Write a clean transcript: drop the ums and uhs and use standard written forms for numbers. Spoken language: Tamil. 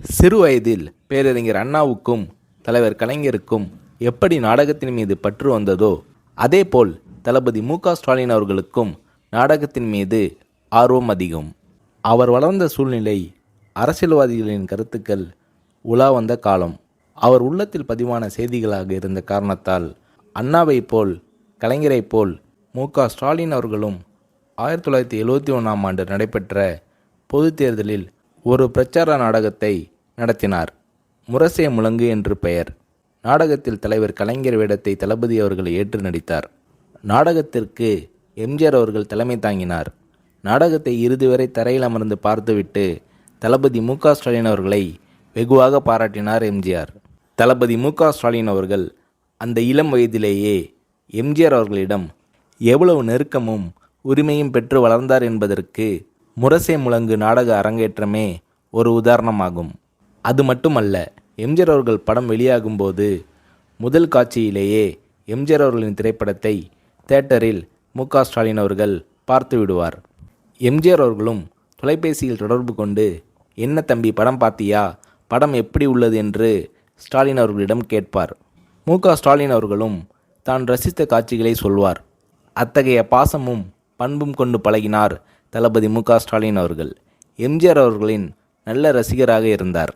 சிறு வயதில் பேரறிஞர் அண்ணாவுக்கும் தலைவர் கலைஞருக்கும் எப்படி நாடகத்தின் மீது பற்று வந்ததோ அதேபோல் தளபதி மு.க.ஸ்டாலின் அவர்களுக்கும் நாடகத்தின் மீது ஆர்வம் அதிகம். அவர் வளர்ந்த சூழ்நிலை அரசியல்வாதிகளின் கருத்துக்கள் உலா வந்த காலம். அவர் உள்ளத்தில் பதிவான செய்திகளாக இருந்த காரணத்தால் அண்ணாவைப் போல் கலைஞரைப் போல் மு.க.ஸ்டாலின் அவர்களும் 1971ஆம் ஆண்டு நடைபெற்ற பொதுத் தேர்தலில் ஒரு பிரச்சார நாடகத்தை நடத்தினார். முரசே முழங்கு என்று பெயர். நாடகத்தில் தலைவர் கலைஞர் வேடத்தை தளபதி அவர்கள் ஏற்று நடித்தார். நாடகத்திற்கு எம்ஜிஆர் அவர்கள் தலைமை தாங்கினார். நாடகத்தை இறுதி வரை தரையில் அமர்ந்து பார்த்துவிட்டு தளபதி மு.க.ஸ்டாலின் அவர்களை வெகுவாக பாராட்டினார் எம்ஜிஆர். தளபதி மு.க.ஸ்டாலின் அவர்கள் அந்த இளம் வயதிலேயே எம்ஜிஆர் அவர்களிடம் எவ்வளவு நெருக்கமும் உரிமையும் பெற்று வளர்ந்தார் என்பதற்கு முரசே முழங்கு நாடக அரங்கேற்றமே ஒரு உதாரணமாகும். அது மட்டுமல்ல, எம்ஜிஆர் அவர்கள் படம் வெளியாகும்போது முதல் காட்சியிலேயே எம்ஜிஆர் அவர்களின் திரைப்படத்தை தியேட்டரில் மு.க.ஸ்டாலின் அவர்கள் பார்த்து விடுவார். எம்ஜிஆர் அவர்களும் தொலைபேசியில் தொடர்பு கொண்டு, என்ன தம்பி படம் பார்த்தியா, படம் எப்படி உள்ளது என்று ஸ்டாலின் அவர்களிடம் கேட்பார். மு.க.ஸ்டாலின் அவர்களும் தான் ரசித்த காட்சிகளை சொல்வார். அத்தகைய பாசமும் பண்பும் கொண்டு பழகினார் தளபதி மு.க.ஸ்டாலின் அவர்கள். எம்ஜிஆர் அவர்களின் நல்ல ரசிகராக இருந்தார்.